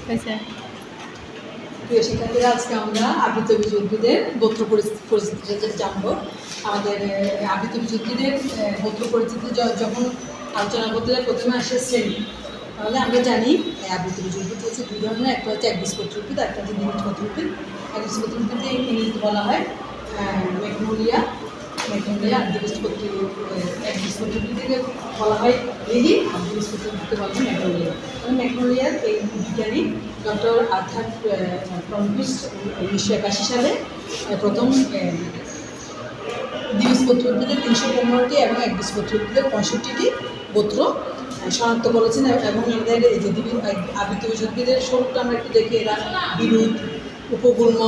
প্রিয় শিক্ষার্থীরা, আজকে আমরা আবৃতবীজ উদ্ভিদের গোত্র পরিচিতি জানবো। আমাদের আবৃতবীজ উদ্ভিদের গোত্র পরিচিতি যখন আলোচনা করতে যায়, প্রথমে আসে শ্রেণী। তাহলে আমরা জানি আবৃতবীজ উদ্ভিদ হচ্ছে দুই ধরনের, একটা হচ্ছে একবীজপত্রী উদ্ভিদ, একটা হচ্ছে দ্বিবীজপত্রী উদ্ভিদ। একবীজপত্রী উদ্ভিদকে ইংরেজিতে বলা হয় ম্যাগনোলিয়া। আর একবীজপত্রী উদ্ভিদকে বলা হয় লিলি, আর দ্বিবীজপত্রী উদ্ভিদকে বলা হয় ম্যাগনোলিয়া। ম্যাগনোলিয়ার এই বিজ্ঞানী ডক্টর আর্থার ক্রনকুইস্ট 1981 সালে প্রথম দ্বিবীজপত্রী উদ্ভিদের 315টি এবং একবীজপত্রী উদ্ভিদের 65টি গোত্র শনাক্ত করেছেন। এবং আমাদের এই যে আবৃতবীজ উদ্ভিদের স্বরূপটা আমরা একটু দেখি। এরা বিরুদ, উপগুল্ম,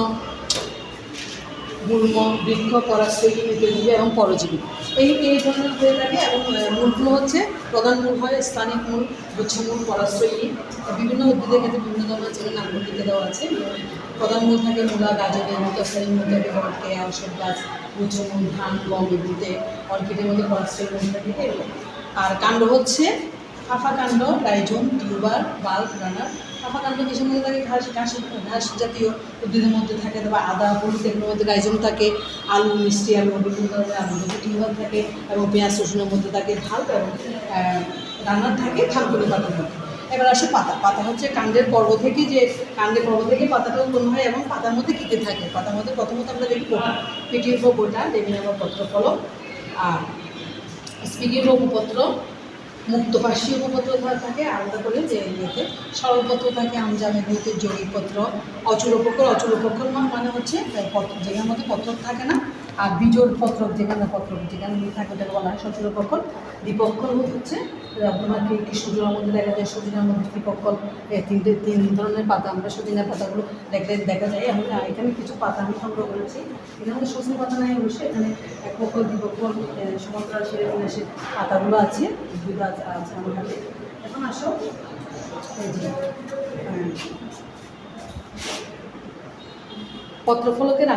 গুল্ম, বৃক্ষ, পরাশ্রয়ী, মিতজীবী এবং পরজীবী এই ধরনের হয়ে থাকে। এবং মূলগুলো হচ্ছে প্রধান মূল হয় স্থানিক মূল, গুচ্ছমূল, পরাশ্রয়ী। বিভিন্ন উদ্ভিদের ক্ষেত্রে বিভিন্ন ধরনের ছেলে নামগুলো লিখে দেওয়া আছে। প্রধান মূল থাকে মূলা, গাজরে, মূলতস্থায়ী মূল থাকে বটকে, ঔষধ গাছ, গুচ্ছমূল, ধান, গম, এগুলিতে। অর্কিডের মধ্যে পরাশ্রয়ী মূল থাকে এরকম। আর কাণ্ড হচ্ছে ফাঁফা কাণ্ড, রাইজোম, টিউবার, বাল্ব, রানার। ফাঁফা কাণ্ড কিসের মধ্যে থাকে? ঘাস জাতীয় উদ্ভিদের মধ্যে থাকে। তারপর আদা, হলুদ, এগুলোর মধ্যে রাইজোম থাকে। আলু, মিষ্টি আলু, বিভিন্ন ধরনের আলুর মধ্যে টিউবার থাকে। এবং পেঁয়াজ, রসুনের মধ্যে থাকে ভাল্ব। এবং রানার থাকে থানকুনি পাতার মধ্যে। এবার আসে পাতা। পাতা হচ্ছে কাণ্ডের পর্ব থেকে পাতাটা উৎপন্ন হয়। এবং পাতার মধ্যে কী কী থাকে? পাতার মধ্যে প্রথমত আমরা দেখি বোটা, পেটিউফ বোটা, লেমিনার পত্রফলক, আর স্পিগির উপপত্র, মুক্তপাশী উপপত্র থাকে আলাদা করে। যে ইয়েতে সরলপত্র থাকে আমজাম, এগুলোতে জড়িপত্র, অচূড়পক্ষ মানে হচ্ছে পত্র যেখানের মধ্যে পত্র থাকে না। আর বীজোর পত্র যেখানে থাকে ওটাকে বলা হয় সচূড়পক্ষ। দ্বিপক্ষল হচ্ছে তোমার কৃষ্ণচূড়ার মধ্যে দেখা যায়, সজিনার মধ্যে দ্বিপক্ষল। তিন ধরনের পাতা, আমরা সজিনার পাতাগুলো দেখা যায়। এখানে কিছু পাতা আমি সংগ্রহ করেছি। এখানে সজনে পাতা নাই অবশ্যই, এখানে একপক্ষল, দ্বিপক্ষল, সমান্তরাল শিরাবিন্যাসের পাতাগুলো আছে, উদ্ভিদ আছে আমার কাছে। এখন আসো এই যে পত্রফলকের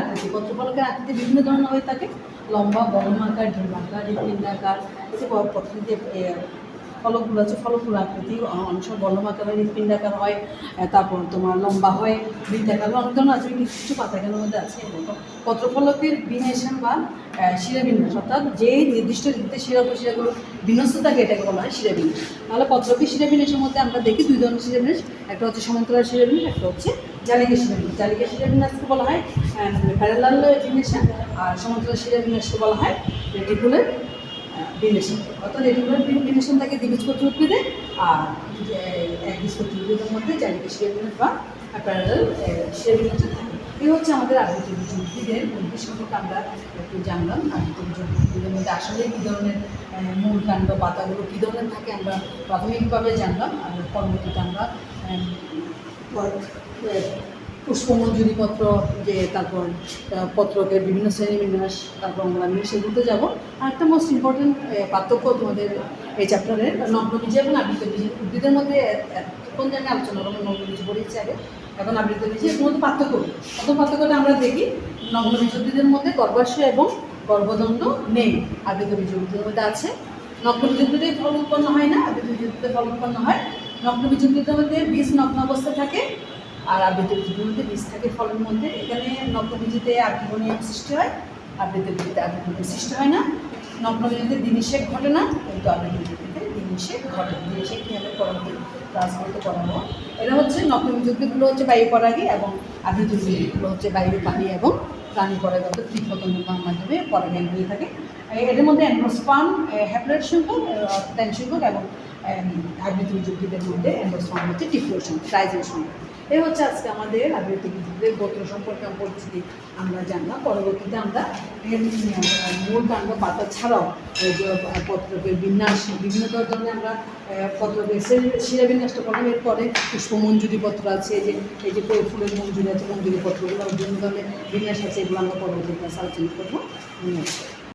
আকৃতি বিভিন্ন ধরনের হয়ে থাকে। লম্বা, বর্গমাকার, ডিম্বাকার, হৃৎপিণ্ডাকার। এই যে ফলকগুলো আছে, ফলকগুলো আকৃতি অংশ বর্ণমাকার হয়, হৃৎপিণ্ডাকার হয়। তারপর তোমার লম্বা হয়, বৃত্তাকার, অনেক ধরনের আছে। কিছু পাতাগুলোর মধ্যে আছে এরকম। পত্রফলকের বিন্যাসন বা শিরাবিন্যাস, অর্থাৎ যে নির্দিষ্ট শিরাগুলো বিন্যস্ত থাকে এটাকে বলা হয় শিরাবিন্যাস। তাহলে পত্রকের শিরাবিন্যাসের মধ্যে আমরা দেখি দুই ধরনের শিরাবিন্যাস। একটা হচ্ছে সমান্তরাল শিরাবিন্যাস, একটা হচ্ছে জালিকা শিরাবিন্যাস। জালিকা শিরাবিন্যাসকে বলা হয় প্যারালাল বিন্যাসন, আর সমান্তরাল শিরাবিন্যাসকে বলা হয় রেটিকুলার বিন্যাসন। অর্থাৎ রেটিকুলার বিন্যাসন থাকে দ্বিবীজপত্রী উদ্ভিদে, আর একবীজপত্রী উদ্ভিদের মধ্যে জালিকা শিরাবিন্যাস বা প্যারালাল শিরাবিন্যাস থাকে। এই হচ্ছে আমাদের আবৃতবীজ উদ্ভিদের উদ্ভিদ সম্পর্কে আমরা একটু জানলাম। আবৃতবীজ উদ্ভিদের মধ্যে আসলে কী ধরনের মূল, কাণ্ড, পাতাগুলো কী ধরনের থাকে আমরা প্রাথমিকভাবে জানলাম। আর পরবর্তীতে আমরা পুষ্পমঞ্জুরি পত্র, যে তারপর পত্রকের বিভিন্ন শ্রেণীবিন্যাস, তারপর আমরা সেগুলোতে যাবো। আর একটা মোস্ট ইম্পর্টেন্ট পার্থক্য তোমাদের এই চ্যাপ্টারের নগ্নবীজ এবং আবৃতবীজ উদ্ভিদের মধ্যে কোন জায়গায় আলোচনা করবো। নগ্নবীজ পড়েছি আগে, এখন আবৃতবীজ। এর মধ্যে পার্থক্যটা আমরা দেখি। নগ্নবীজ উদ্ভিদের মধ্যে গর্ভাশয় এবং গর্ভদণ্ড নেই, আবৃতবীজ উদ্ভিদের মধ্যে আছে। নগ্নবীজ উদ্ভিদে ফল উৎপন্ন হয় না, আবৃতবীজ উদ্ভিদে ফল উৎপন্ন হয়। নগ্নবীজ উদ্ভিদের মধ্যে বীজ নগ্ন অবস্থা থাকে, আর আবৃতবীজের মধ্যে বীজ থাকে ফলের মধ্যে। এখানে নগ্নবীজিতে আগ্নেয় সৃষ্টি হয়, আবৃতবীজিতে আগ্নেয় সৃষ্টি হয় না। নগ্নবীজিতে দিনিষেক ঘটে না, কিন্তু আবৃতবীজিতে দিনিষেক ঘটে। দিনিষেক কী হবে পরবর্তী ক্লাসগুলোতে পড়াবো। এরা হচ্ছে নগ্নবীজ উদ্ভিদগুলো হচ্ছে বায়ু পরাগী, এবং আবৃতবীজ উদ্ভিদগুলো হচ্ছে বায়ু, পানি এবং প্রাণী পরাগত কীটপতঙ্গের মাধ্যমে পরাগায়ন হয়ে থাকে। এদের মধ্যে অ্যান্ডোস্পার্ম, হ্যাপ্লয়েড সংখ্যক, ত্যান সংখ্যক, এবং আবৃতবীজ উদ্ভিদের মধ্যে অ্যান্ডোস্পার্ম হচ্ছে টিপ্লোইড সংখ্যক, ট্রাইজোইড সংখ্যক। এই হচ্ছে আজকে আমাদের আবৃতবীজ উদ্ভিদের গোত্র সম্পর্কে পরিচিতি আমরা জানলাম। পরবর্তীতে আমরা মূল, কাণ্ড, পাতা ছাড়াও পত্রকের বিন্যাস, বিভিন্ন ধরনের আমরা পত্রকের শিরাবিন্যাসটা পড়লাম। এরপরে পুষ্পমঞ্জুরি পত্র আছে, এই যে ফুলের মঞ্জুরি আছে, মঞ্জুরি পত্রগুলো বিভিন্ন ধরনের বিন্যাস আছে, এগুলো আমরা পরবর্তী ক্লাসে আলোচনা করবো।